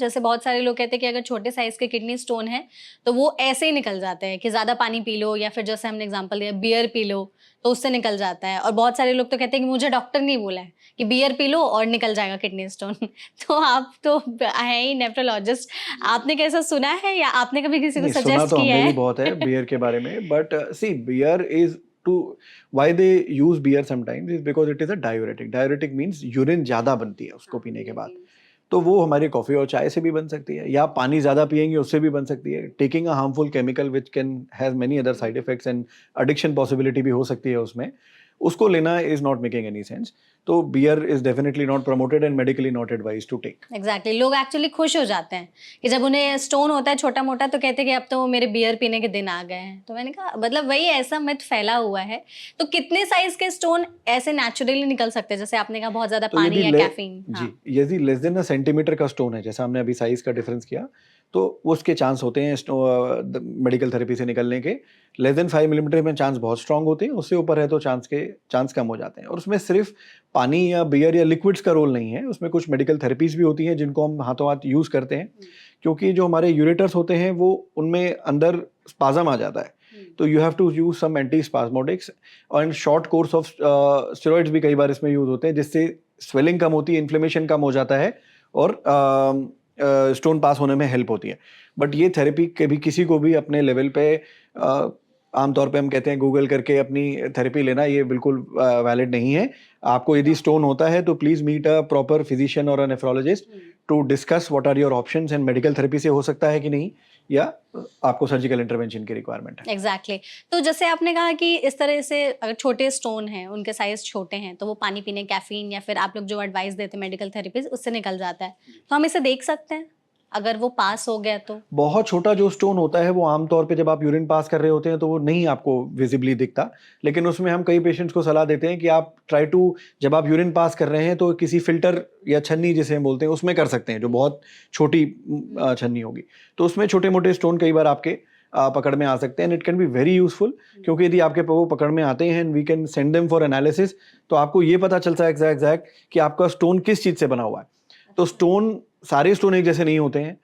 जैसे बहुत सारे लोग कहते हैं कि अगर छोटे साइज के किडनी स्टोन है तो वो ऐसे ही निकल जाते हैं कि ज्यादा पानी पी लो, या फिर जैसे हमने एग्जांपल दिया बियर पी लो तो उससे निकल जाता है। और बहुत सारे लोग तो कहते हैं कि मुझे डॉक्टर नहीं बोला है कि बियर पी लो और निकल जाएगा किडनी स्टोन। तो आप तो है ही नेफ्रोलॉजिस्ट, आपने कैसा सुना है या आपने कभी किसी को नहीं, सुना सजेस्ट तो किया हमने भी है? बहुत है बियर के बारे में, but see beer is too, why they use beer sometimes is because it is a diuretic. Diuretic means urine ज्यादा बनती है उसको पीने के बाद। तो वो हमारी कॉफी और चाय से भी बन सकती है, या पानी ज्यादा पिएंगे उससे भी बन सकती है। Taking a harmful chemical which can has many other side effects and addiction possibility भी हो सकती है उसमें, उसको लेना is not making any sense. तो beer is definitely not promoted and medically not advise to take. Exactly लोग actually खुश हो जाते हैं कि जब उन्हें स्टोन होता है छोटा मोटा तो कहते हैं कि अब तो मेरे बियर पीने के दिन आ गए हैं। तो मैंने कहा मतलब वही ऐसा मिथ फैला हुआ है। तो कितने साइज के स्टोन ऐसे नेचुरली निकल सकते हैं, जैसे आपने कहा बहुत ज्यादा तो पानी या कैफीन? जी, हाँ। यदि लेस देन अ सेंटीमीटर का स्टोन है, जैसा हमने अभी साइज का डिफरेंस किया, तो उसके चांस होते हैं मेडिकल थेरेपी से निकलने के। लेस देन 5 मिलीमीटर में चांस बहुत स्ट्रांग होते हैं, उससे ऊपर है तो चांस कम हो जाते हैं। और उसमें सिर्फ पानी या बियर या लिक्विड्स का रोल नहीं है, उसमें कुछ मेडिकल थेरेपीज भी होती हैं जिनको हम हाथों हाथ यूज करते हैं, क्योंकि जो हमारे यूरेटर्स होते हैं वो उनमें अंदर स्पाजम आ जाता है। तो you have to use some anti spasmodics और शॉर्ट कोर्स ऑफ स्टेरॉइड्स भी कई बार इसमें यूज होते हैं, जिससे स्वेलिंग कम होती है, इन्फ्लेमेशन कम हो जाता है और स्टोन पास होने में हेल्प होती है। बट ये थेरेपी कभी किसी को भी अपने लेवल पे आमतौर पे हम कहते हैं गूगल करके अपनी थेरेपी लेना, ये बिल्कुल वैलिड नहीं है। आपको यदि स्टोन होता है तो please meet a proper physician और a nephrologist to discuss what are your options, and medical therapy से हो सकता है कि नहीं, या आपको सर्जिकल इंटरवेंशन की रिक्वायरमेंट है। एग्जैक्टली तो जैसे आपने कहा कि इस तरह से अगर छोटे स्टोन हैं, उनके साइज छोटे हैं, तो वो पानी पीने, कैफीन या फिर आप लोग जो एडवाइस देते हैं मेडिकल थेरेपी उससे निकल जाता है। तो हम इसे देख सकते हैं अगर वो पास हो गया तो? बहुत छोटा जो स्टोन होता है वो आमतौर पे जब आप यूरिन पास कर रहे होते हैं तो वो नहीं आपको विजिबली दिखता, लेकिन उसमें हम कई पेशेंट्स को सलाह देते हैं कि आप ट्राई टू, जब आप यूरिन पास कर रहे हैं तो किसी फिल्टर या छन्नी जिसे हम बोलते हैं उसमें कर सकते हैं, जो बहुत छोटी छन्नी होगी। तो उसमें छोटे मोटे स्टोन कई बार आपके पकड़ में आ सकते हैं, and it can be very useful, क्योंकि यदि आपके वो पकड़ में आते हैं and we can send them for analysis, तो आपको ये पता चलता है एग्जैक्ट कि आपका स्टोन किस चीज से बना हुआ है। तो स्टोन, सारे स्टोन एक जैसे नहीं होते हैं,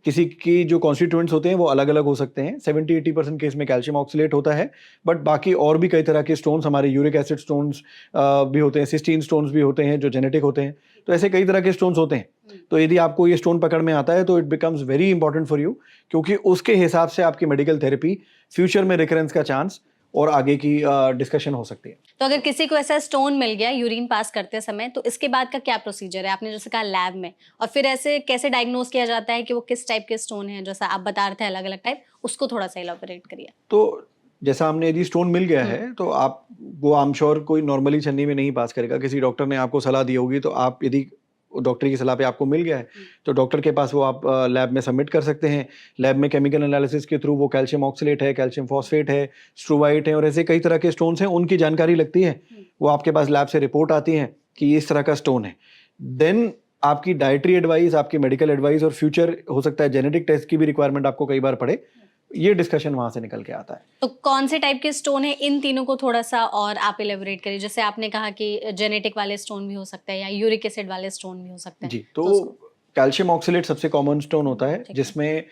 किसी की जो कॉन्स्टिट्यूएंट्स होते हैं वो अलग अलग हो सकते हैं। 70-80% केस में कैल्शियम ऑक्सलेट होता है, बट बाकी और भी कई तरह के स्टोन्स, हमारे यूरिक एसिड स्टोन्स भी होते हैं, सिस्टीन स्टोन्स भी होते हैं जो जेनेटिक होते हैं। तो ऐसे कई तरह के स्टोन्स होते हैं। तो यदि आपको ये स्टोन पकड़ में आता है तो it becomes very important for you, क्योंकि उसके हिसाब से आपकी मेडिकल थेरेपी, फ्यूचर में रिकरेंस का चांस और आगे की डिस्कशन हो सकती है। तो अगर किसी को ऐसा स्टोन मिल गया यूरिन पास करते समय, तो इसके बाद का क्या प्रोसीजर है? आपने जैसे कहा लैब में, और फिर ऐसे कैसे डायग्नोज किया जाता है कि वो किस टाइप के स्टोन है? जैसा आप बता रहे थे अलग अलग टाइप, उसको थोड़ा सा इलाबोरेट करिए। तो जैसा हमने, यदि स्टोन मिल गया है तो आप, वो आई एम श्योर कोई नॉर्मली छन्नी में नहीं पास करेगा, किसी डॉक्टर ने आपको सलाह दी होगी, तो आप यदि डॉक्टर की सलाह पे आपको मिल गया है तो डॉक्टर के पास वो आप लैब में सबमिट कर सकते हैं। लैब में केमिकल एनालिसिस के थ्रू वो कैल्शियम ऑक्सलेट है, कैल्शियम फॉस्फेट है, स्ट्रूवाइट है और ऐसे कई तरह के स्टोन्स हैं, उनकी जानकारी लगती है। वो आपके पास लैब से रिपोर्ट आती है कि इस तरह का स्टोन है। देन आपकी डाइटरी एडवाइस, आपकी मेडिकल एडवाइस और फ्यूचर हो सकता है जेनेटिक टेस्ट की भी रिक्वायरमेंट आपको कई बार पड़े, ये डिस्कशन वहां से निकल के आता है। तो कौन से टाइप के स्टोन है, इन तीनों को थोड़ा सा और आप इलेबोरेट करिए। जैसे आपने कहा कि जेनेटिक वाले स्टोन भी हो सकते हैं या यूरिक एसिड वाले स्टोन भी हो सकते हैं, जी, तो तो उसको? कैल्शियम ऑक्सलेट सबसे कॉमन स्टोन होता है, ठीक है। जिसमें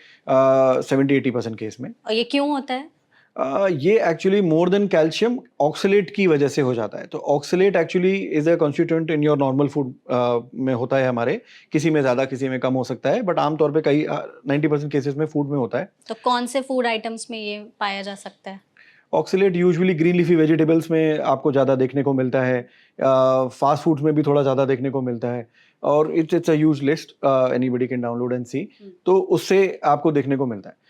70-80% केस में और ये क्यों होता है? ये actually more than calcium oxalate की वजह से हो जाता है। तो oxalate actually is a constituent in your normal food में होता है हमारे, किसी में ज्यादा किसी में कम हो सकता है, बट आमतौर पे कई 90% केसेस में फूड में होता है। तो कौन से फूड आइटम्स में ये पाया जा सकता है? Oxalate usually green leafy vegetables में आपको ज़्यादा देखने को मिलता है, फास्ट फूड्स में भी थोड़ा ज़्यादा देखने को मिलता है, और it's a huge list, anybody can download and see. तो उससे आपको देखने को मिलता है।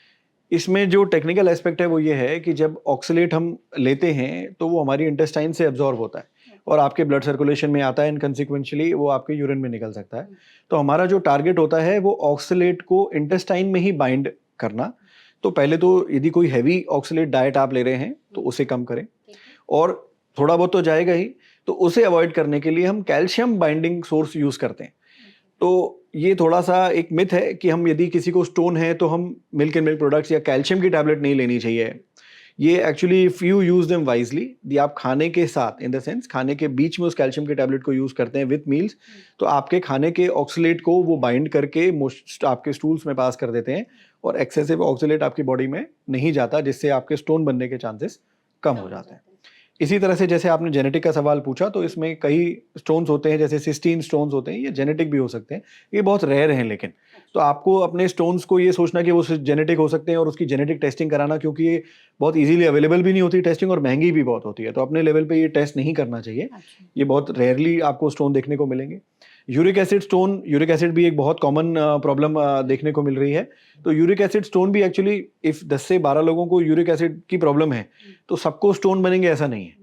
इसमें जो टेक्निकल एस्पेक्ट है वो ये है कि जब ऑक्सलेट हम लेते हैं तो वो हमारी इंटेस्टाइन से एब्जॉर्ब होता है और आपके ब्लड सर्कुलेशन में आता है, एंड कंसिक्वेंशली वो आपके यूरिन में निकल सकता है। तो हमारा जो टारगेट होता है वो ऑक्सलेट को इंटेस्टाइन में ही बाइंड करना। तो पहले तो यदि कोई हैवी ऑक्सलेट डाइट आप ले रहे हैं तो उसे कम करें, और थोड़ा बहुत तो जाएगा ही, तो उसे अवॉइड करने के लिए हम कैल्शियम बाइंडिंग सोर्स यूज करते हैं। तो ये थोड़ा सा एक मिथ है कि हम, यदि किसी को स्टोन है तो हम मिल्क एंड मिल्क प्रोडक्ट्स या कैल्शियम की टैबलेट नहीं लेनी चाहिए, ये actually if you use them wisely, दी आप खाने के साथ, इन द सेंस खाने के बीच में उस कैल्शियम के टैबलेट को यूज करते हैं विथ मील्स, तो आपके खाने के ऑक्सलेट को वो बाइंड करके आपके स्टूल्स में पास कर देते हैं और एक्सेसिव ऑक्सलेट आपकी बॉडी में नहीं जाता, जिससे आपके स्टोन बनने के चांसेस कम हो जाते हैं। इसी तरह से जैसे आपने जेनेटिक का सवाल पूछा, तो इसमें कई स्टोन्स होते हैं, जैसे सिस्टीन स्टोन्स होते हैं, ये जेनेटिक भी हो सकते हैं, ये बहुत रेयर हैं लेकिन। तो आपको अपने स्टोन्स को ये सोचना कि वो जेनेटिक हो सकते हैं और उसकी जेनेटिक टेस्टिंग कराना, क्योंकि ये बहुत इजीली अवेलेबल भी नहीं होती टेस्टिंग और महंगी भी बहुत होती है, तो अपने लेवल पे ये टेस्ट नहीं करना चाहिए। ये बहुत रेयरली आपको स्टोन देखने को मिलेंगे। Uric acid stone, uric acid भी एक बहुत कॉमन प्रॉब्लम देखने को मिल रही है। तो यूरिक एसिड स्टोन भी एक्चुअली इफ 10 से 12 लोगों को यूरिक एसिड की प्रॉब्लम है तो सबको स्टोन बनेंगे ऐसा नहीं है,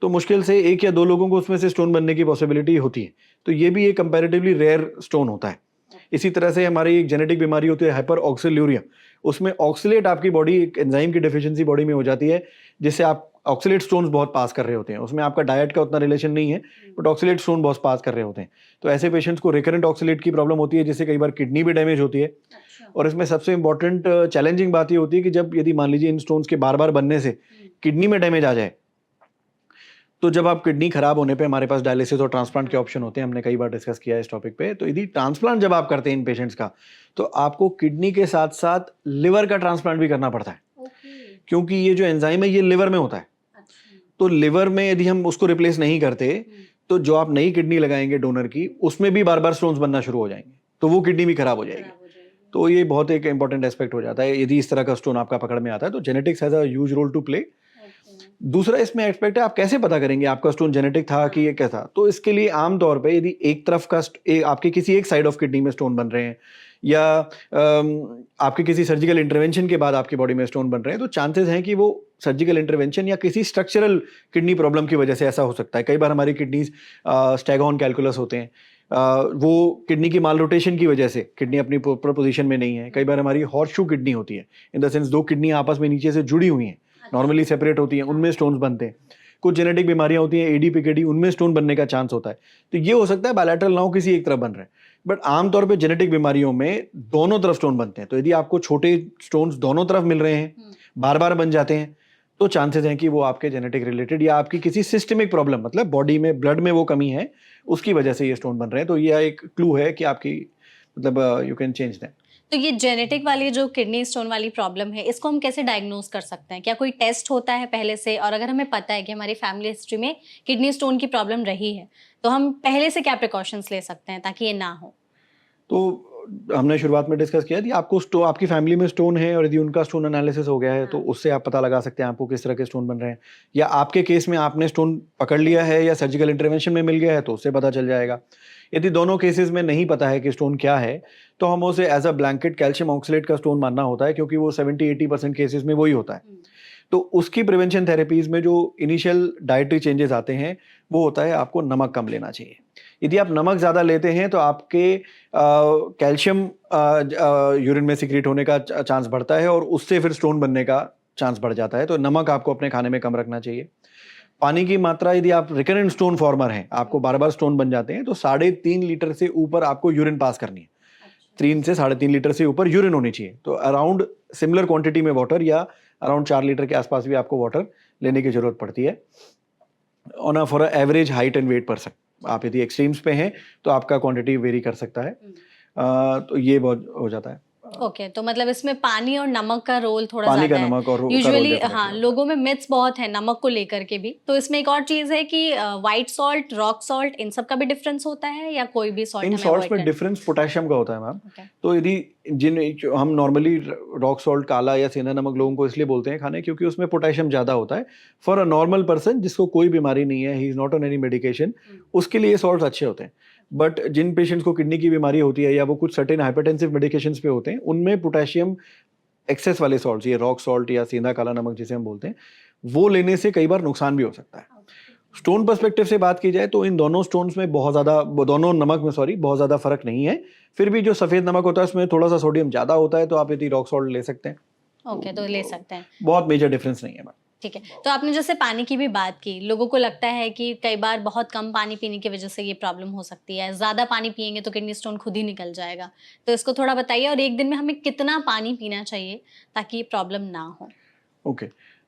तो मुश्किल से 1 या 2 लोगों को उसमें से स्टोन बनने की पॉसिबिलिटी होती है। तो ये भी एक कंपैरेटिवली रेयर स्टोन होता है। इसी तरह से हमारी एक जेनेटिक बीमारी होती है हाइपर ऑक्सील्यूरिया, उसमें ऑक्सीलेट आपकी बॉडी, एक एंजाइम की डेफिशिएंसी बॉडी में हो जाती है, जिससे आप ऑक्सीलेट स्टोन्स बहुत पास कर रहे होते हैं। उसमें आपका डाइट का उतना रिलेशन नहीं है, बट ऑक्सीलेट स्टोन बहुत पास कर रहे होते हैं। तो ऐसे पेशेंट्स को रिकरेंट ऑक्सीलेट की प्रॉब्लम होती है, जिससे कई बार किडनी भी डैमेज होती है। और इसमें सबसे इंपॉर्टेंट चैलेंजिंग बात ये होती है कि जब यदि मान लीजिए इन स्टोन्स के बार बार बनने से किडनी में डैमेज आ जाए, तो जब आप किडनी खराब होने पे हमारे पास डायलिसिस और ट्रांसप्लांट के ऑप्शन होते हैं, हमने कई बार डिस्कस किया है इस टॉपिक पे। तो यदि ट्रांसप्लांट जब आप करते हैं इन पेशेंट्स का, तो आपको किडनी के साथ साथ लिवर का ट्रांसप्लांट भी करना पड़ता है, क्योंकि ये जो एंजाइम है ये लिवर में होता है। तो लिवर में यदि हम उसको रिप्लेस नहीं करते, तो जो आप नई किडनी लगाएंगे डोनर की, उसमें भी बार बार स्टोन्स बनना शुरू हो जाएंगे, तो वो किडनी भी खराब हो जाएगी। तो ये बहुत एक इंपॉर्टेंट एस्पेक्ट हो जाता है यदि इस तरह का स्टोन आपका पकड़ में आता है। तो genetics has a huge role to play. दूसरा इसमें एस्पेक्ट है, आप कैसे पता करेंगे आपका स्टोन जेनेटिक था कि ये क्या था। तो इसके लिए आमतौर पे यदि एक तरफ का आपके किसी एक साइड ऑफ किडनी में स्टोन बन रहे हैं, या आपके किसी सर्जिकल इंटरवेंशन के बाद आपकी बॉडी में स्टोन बन रहे हैं, तो चांसेस हैं कि वो सर्जिकल इंटरवेंशन या किसी स्ट्रक्चरल किडनी प्रॉब्लम की वजह से ऐसा हो सकता है। कई बार हमारी किडनीज स्टैगॉन कैलकुलस होते हैं, वो किडनी की माल रोटेशन की वजह से किडनी अपनी प्रॉपर पोजीशन में नहीं है। कई बार हमारी हॉर्सशू किडनी होती है, इन द सेंस 2 किडनी आपस में नीचे से जुड़ी हुई हैं, नॉर्मली सेपरेट होती हैं, उनमें स्टोन्स बनते हैं। कुछ जेनेटिक बीमारियां होती हैं एडी पीकेडी, उनमें स्टोन बनने का चांस होता है। तो ये हो सकता है बायलैटरल ना हो, किसी एक तरफ बन रहे हैं, बट आमतौर पे जेनेटिक बीमारियों में दोनों तरफ स्टोन बनते हैं। तो यदि आपको छोटे स्टोन्स दोनों तरफ मिल रहे हैं, बार बार बन जाते हैं, तो चांसेस हैं कि वो आपके जेनेटिक रिलेटेड या आपकी किसी सिस्टमिक प्रॉब्लम, मतलब बॉडी में ब्लड में वो कमी है, उसकी वजह से ये स्टोन बन रहे हैं। तो ये एक क्लू है कि आपकी मतलब यू कैन चेंज दैट। तो ये जेनेटिक वाली जो किडनी स्टोन वाली प्रॉब्लम है, इसको हम कैसे डायग्नोज कर सकते हैं? क्या कोई टेस्ट होता है पहले से? और अगर हमें पता है कि हमारी फैमिली हिस्ट्री में किडनी स्टोन की प्रॉब्लम रही है, तो हम पहले से क्या प्रिकॉशंस ले सकते हैं ताकि ये ना हो? तो हमने शुरुआत में डिस्कस किया कि आपको आपकी फैमिली में स्टोन है और यदि उनका स्टोन एनालिसिस हो गया है, तो उससे आप पता लगा सकते हैं आपको किस तरह के स्टोन बन रहे हैं। या आपके केस में आपने स्टोन पकड़ लिया है या सर्जिकल इंटरवेंशन में मिल गया है, तो उससे पता चल जाएगा। यदि दोनों केसेस में नहीं पता है कि स्टोन क्या है, तो हम उसे as a blanket calcium oxalate का स्टोन मानना होता है, क्योंकि वो 70-80% केसेस में वही होता है। तो उसकी प्रिवेंशन थेरेपीज में जो इनिशियल डाइटरी चेंजेस आते हैं, वो होता है आपको नमक कम लेना चाहिए। यदि आप नमक ज़्यादा लेते हैं, तो आपके कैल्शियम यूरिन में सिक्रीट होने का चांस बढ़ता है और उससे फिर स्टोन बनने का चांस बढ़ जाता है। तो नमक आपको अपने खाने में कम रखना चाहिए। पानी की मात्रा, यदि आप रिकरेंट स्टोन फॉर्मर हैं, आपको बार बार स्टोन बन जाते हैं, तो 3.5 लीटर से ऊपर आपको यूरिन पास करनी है। 3 से 3.5 लीटर से ऊपर यूरिन होनी चाहिए। तो अराउंड सिमिलर क्वांटिटी में वाटर, या अराउंड 4 लीटर के आसपास भी आपको वाटर लेने की जरूरत पड़ती है on for average height and weight person. आप यदि एक्सट्रीम्स पे हैं, तो आपका क्वांटिटी वेरी कर सकता है। तो ये बहुत हो जाता है। ओके, तो मतलब इसमें पानी और नमक का रोल थोड़ा पानी का ज़्यादा है। नमक और का रोल यूजुअली डेफिनेटली हाँ, होता है। लोगों में मिथ्स बहुत है नमक को लेकर के भी। तो इसमें एक और चीज़ है कि व्हाइट सॉल्ट, रॉक सॉल्ट, इन सब का भी डिफरेंस होता है, या कोई भी सॉल्ट इन हमें सॉल्ट्स अवॉइड में करना? डिफरेंस पोटेशियम का होता है मैम। ओके। तो यदि हम नॉर्मली रॉक सॉल्ट, काला या सेंधा नमक लोगों को इसलिए बोलते हैं खाने, क्योंकि उसमें पोटेशियम ज़्यादा होता है। फॉर अ नॉर्मल पर्सन जिसको कोई बीमारी नहीं है, he is not on any medication, उसके लिए ये सॉल्ट्स अच्छे होते हैं। बट जिन पेशेंट्स को किडनी की बीमारी होती है या वो कुछ सर्टेन हाइपरटेंसिव मेडिकेशंस पे होते हैं, उनमें पोटेशियम एक्सेस वाले सॉल्ट्स, ये रॉक सॉल्ट या सेंधा काला नमक जिसे हम बोलते हैं, वो लेने से कई बार नुकसान भी हो सकता है। स्टोन पर्सपेक्टिव से बात की जाए, तो इन दोनों स्टोन्स में बहुत ज़्यादा, दोनों नमक में बहुत ज़्यादा फर्क नहीं है। फिर भी जो सफ़ेद नमक होता है उसमें थोड़ा सा सोडियम ज़्यादा होता है, तो आप यदि रॉक सॉल्ट ले सकते हैं। ओके, तो ले सकते हैं। बहुत मेजर डिफरेंस नहीं है मैम। ठीक है। तो आपने जैसे पानी की भी बात की, लोगों को लगता है कि कई बार बहुत कम पानी पीने की वजह से ये प्रॉब्लम हो सकती है, ज़्यादा पानी पिएंगे तो किडनी स्टोन खुद ही निकल जाएगा। तो इसको थोड़ा बताइए, और एक दिन में हमें कितना पानी पीना चाहिए ताकि ये प्रॉब्लम ना हो? ओके,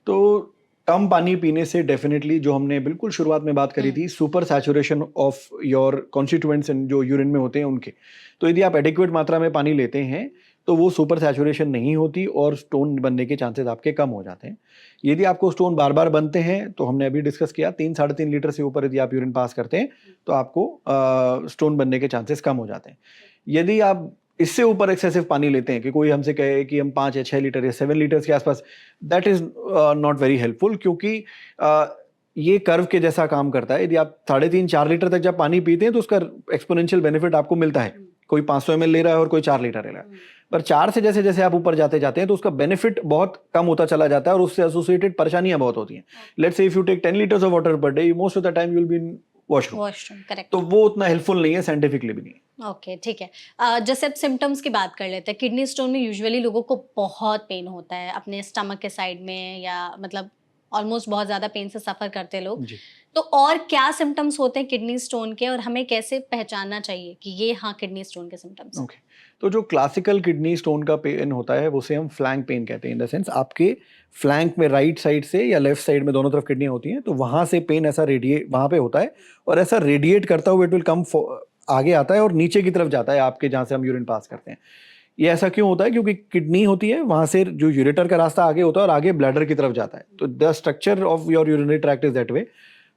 तो कम पानी पीने से डेफिनेटली, जो हमने बिल्कुल शुरुआत में बात करी थी, super saturation of your constituents जो यूरिन में होते हैं उनके, तो यदि आप एडिक्वेट मात्रा में पानी लेते हैं तो वो सुपर सैचुरेशन नहीं होती और स्टोन बनने के चांसेस आपके कम हो जाते हैं। यदि आपको स्टोन बार बार बनते हैं तो हमने अभी डिस्कस किया 3-3.5 लीटर से ऊपर यदि आप यूरिन पास करते हैं तो आपको स्टोन बनने के चांसेस कम हो जाते हैं। यदि आप इससे ऊपर एक्सेसिव पानी लेते हैं कि कोई हमसे कहे कि हम 5 या 6 लीटर या 7 लीटर्स के आसपास, that is not very helpful, क्योंकि ये कर्व के जैसा काम करता है। यदि आप 3.5-4 लीटर तक जब पानी पीते हैं तो उसका एक्सपोनेंशियल बेनिफिट आपको मिलता है। कोई 500 ml ले रहा है और कोई 4 लीटर ले रहा है, पर 4 से जैसे जैसे आप ऊपर जाते जाते हैं तो उसका बेनिफिट बहुत कम होता चला जाता है और उससे एसोसिएटेड परेशानियां बहुत होती हैं। Let's say if you take 10 litres of water per day, most of the time you will be in washroom, correct. तो वो उतना हेल्पफुल नहीं है, साइंटिफिकली भी नहीं है। ओके, ठीक है। जैसे अब सिम्टम्स की बात कर लेते हैं, किडनी स्टोन में यूजुअली लोगों को बहुत पेन होता है अपने स्टमक के साइड में, या मतलब ऑलमोस्ट बहुत ज़्यादा पेन से सफ़र करते हैं लोग। जी। तो और क्या सिम्टम्स होते हैं किडनी स्टोन के, और हमें कैसे पहचानना चाहिए कि ये हाँ किडनी स्टोन के सिम्टम्स? ओके, तो जो क्लासिकल किडनी स्टोन का पेन होता है उसे हम फ्लैंक पेन कहते हैं। इन द सेंस आपके फ्लैंक में राइट साइड से या लेफ्ट साइड में, दोनों तरफ किडनी होती हैं, तो वहाँ से पेन ऐसा रेडिएट वहाँ पे होता है और ऐसा रेडिएट करता हुआ इट विल कम आगे आता है और नीचे की तरफ जाता है आपके, जहाँ से हम यूरिन पास करते हैं। ये ऐसा क्यों होता है? क्योंकि किडनी होती है, वहाँ से जो यूरेटर का रास्ता आगे होता है और आगे ब्लैडर की तरफ जाता है, तो the structure of your urinary tract is that way.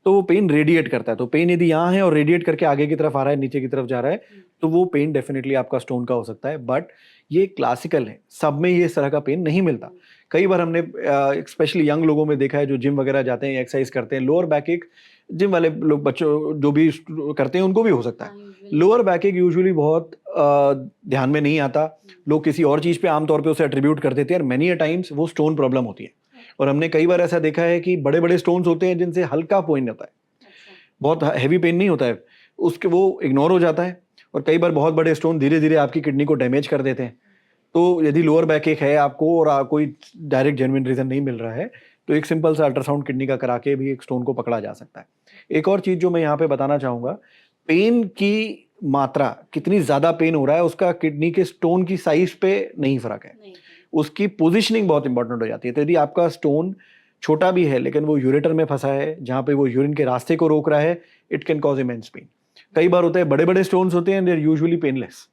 तो वो पेन रेडिएट करता है, तो पेन यदि यहाँ है और रेडिएट करके आगे की तरफ आ रहा है, नीचे की तरफ जा रहा है, तो वो पेन डेफिनेटली आपका स्टोन का हो सकता है। बट ये क्लासिकल है, सब में ये इस तरह का पेन नहीं मिलता। कई बार हमने स्पेशली यंग लोगों में देखा है जो जिम वगैरह जाते हैं, एक्सरसाइज करते हैं, लोअर बैक एक, जिम वाले लोग, बच्चों जो भी करते हैं उनको भी हो सकता है। लोअर बैक एक यूजुअली बहुत ध्यान में नहीं आता, लोग किसी और चीज़ पे आमतौर पे उसे एट्रीब्यूट कर देते हैं और मेनी अ टाइम्स वो स्टोन प्रॉब्लम होती है। और हमने कई बार ऐसा देखा है कि बड़े बड़े स्टोन्स होते हैं जिनसे हल्का पेन होता है, बहुत हैवी पेन नहीं होता है, उसके वो इग्नोर हो जाता है, और कई बार बहुत बड़े स्टोन धीरे धीरे आपकी किडनी को डैमेज कर देते हैं। तो यदि लोअर बैक एक है आपको और कोई डायरेक्ट जेन्युइन रीजन नहीं मिल रहा है, तो एक सिंपल सा अल्ट्रासाउंड किडनी का करा के भी एक स्टोन को पकड़ा जा सकता है। एक और चीज़ जो मैं यहाँ पे बताना चाहूँगा, पेन की मात्रा, कितनी ज़्यादा पेन हो रहा है, उसका किडनी के स्टोन की साइज पे नहीं फर्क है, उसकी पोजीशनिंग बहुत इंपॉर्टेंट हो जाती है। तो यदि आपका स्टोन छोटा भी है लेकिन वो यूरेटर में फंसा है, जहाँ पे वो यूरिन के रास्ते को रोक रहा है, it can cause immense pain. कई बार होता है बड़े बड़े स्टोन्स होते हैं, दे आर यूजुअली पेनलेस,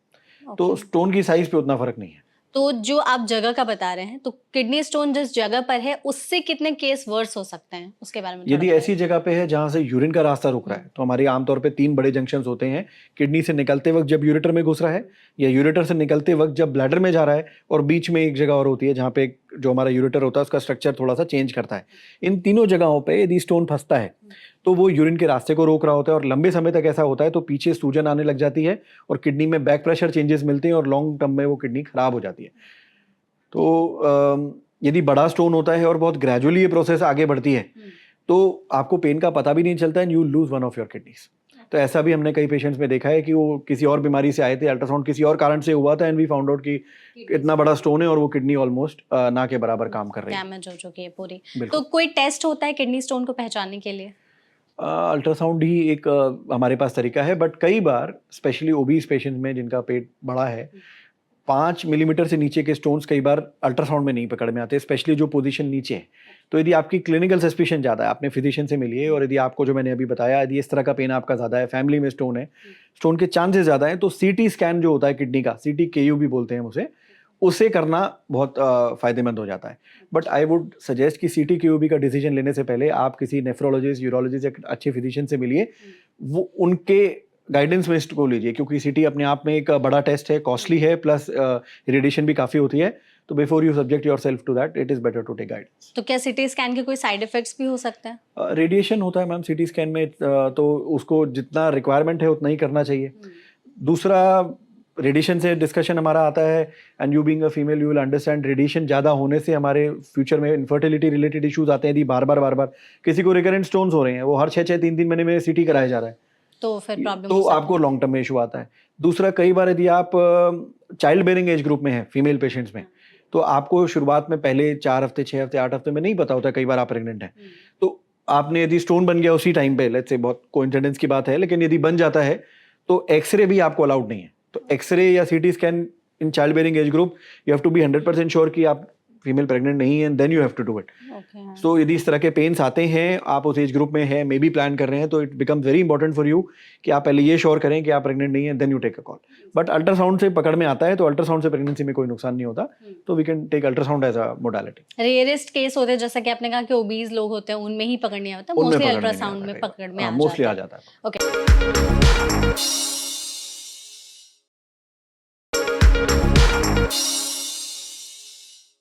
तो स्टोन की साइज पे उतना फर्क नहीं है। तो जो आप जगह का बता रहे हैं, तो किडनी स्टोन जिस जगह पर है उससे कितने केस वर्स हो सकते हैं, उसके बारे में थोड़ा यदि ऐसी जगह पे है जहाँ से यूरिन का रास्ता रुक रहा है, तो हमारे आमतौर पे 3 बड़े जंक्शंस होते हैं, किडनी से निकलते वक्त जब यूरेटर में घुस रहा है, या यूरेटर से निकलते वक्त जब ब्लैडर में जा रहा है, और बीच में एक जगह और होती है जहाँ पे जो हमारा यूरेटर होता है उसका स्ट्रक्चर थोड़ा सा चेंज करता है। इन तीनों जगहों पे यदि स्टोन फंसता है तो वो यूरिन के रास्ते को रोक रहा होता है, और लंबे समय तक ऐसा होता है तो पीछे सूजन आने लग जाती है और किडनी में बैक प्रेशर चेंजेस मिलते हैं और लॉन्ग टर्म में वो किडनी खराब हो जाती है। तो यदि बड़ा स्टोन होता है और बहुत ग्रेजुअली ये प्रोसेस आगे बढ़ती है, तो आपको पेन का पता भी नहीं चलता है, you lose one of your kidneys. तो ऐसा भी हमने कई पेशेंट्स में देखा है कि वो किसी और बीमारी से आए थे, अल्ट्रासाउंड किसी और कारण से हुआ था, एंड वी फाउंड आउट कि इतना बड़ा स्टोन है और वो किडनी ऑलमोस्ट ना के बराबर काम कर रही है, डैमेज हो चुकी है पूरी। बिल्कुल। तो कोई टेस्ट होता है किडनी स्टोन को पहचानने के लिए? अल्ट्रासाउंड ही एक हमारे पास तरीका है, बट कई बार स्पेशली ओबीज पेशेंट्स में जिनका पेट बड़ा है, 5 मिलीमीटर से नीचे के स्टोन्स कई बार अल्ट्रासाउंड में नहीं पकड़ में आते, स्पेशली जो पोजीशन नीचे है। तो यदि आपकी क्लिनिकल सस्पिशन ज़्यादा है, आपने फिजिशियन से मिलिए, और यदि आपको जो मैंने अभी बताया, यदि इस तरह का पेन आपका ज़्यादा है, फैमिली में स्टोन है, स्टोन के चांसेस ज़्यादा हैं, तो सीटी स्कैन जो होता है किडनी का, CTKU भी बोलते हैं उसे करना बहुत फ़ायदेमंद हो जाता है। बट आई वुड सजेस्ट कि CTKU का डिसीजन लेने से पहले आप किसी नेफ्रोलॉजिस्ट, यूरोलॉजिस्ट या अच्छे फिजिशियन से मिलिए, वो उनके गाइडेंस में इसको लीजिए, क्योंकि CT अपने आप में एक बड़ा टेस्ट है, कॉस्टली है, प्लस रेडिएशन भी काफ़ी होती है। तो before you subject yourself to that, it is better to take guidance. तो क्या सिटी स्कैन के कोई साइड इफेक्ट्स भी हो सकते हैं? रेडिएशन होता है मैम CT स्कैन में, तो उसको जितना रिक्वायरमेंट है उतना ही करना चाहिए। दूसरा, रेडिएशन से डिस्कशन हमारा आता है, and you being a female you will understand, radiation ज़्यादा होने से हमारे फ्यूचर में इनफर्टिलिटी रिलेटेड इश्यूज आते हैं। यदि बार बार किसी को रिकरेंट स्टोन्स हो रहे हैं, वो हर 6-6, 3-3 महीने में CT कराया जा रहा है, तो फिर प्रॉब्लम तो आपको लॉन्ग टर्म में इशू आता है। दूसरा, कई बार यदि आप चाइल्ड बेयरिंग एज ग्रुप में हैं, फीमेल पेशेंट्स में, तो आपको शुरुआत में पहले 4 हफ्ते, 6 हफ्ते, 8 हफ्ते में नहीं पता होता, कई बार आप प्रेग्नेंट हैं, तो आपने यदि स्टोन बन गया उसी टाइम पे, लेट्स से बहुत कोइंसिडेंस की बात है, लेकिन यदि बन जाता है तो एक्सरे भी आपको अलाउड नहीं है। तो एक्सरे या CT scan in child bearing age group, you have to be 100% sure कि आप फीमेल प्रेग्नेंट नहीं है, then you have to do it. Okay. So यदि इस तरह के पेन्स आते हैं, आप उस एज ग्रुप में हैं, मे बी प्लान कर रहे हैं, तो it become very important for you कि आप पहले ये श्योर करें कि आप प्रेग्नेंट नहीं है, then you take a call. But ultrasound से पकड़ में आता है, तो अल्ट्रासाउंड से प्रेगनेंसी में कोई नुकसान नहीं होता, तो we can take ultrasound as a modality. Rarest case होते हैं जैसा कि आपने कहा कि ओबीज लोग होते हैं, उनमें ही पकड़ नहीं आता, मोस्टली अल्ट्रासाउंड में पकड़ में आ मोस्टली आ जाता है. जाता है. ओके.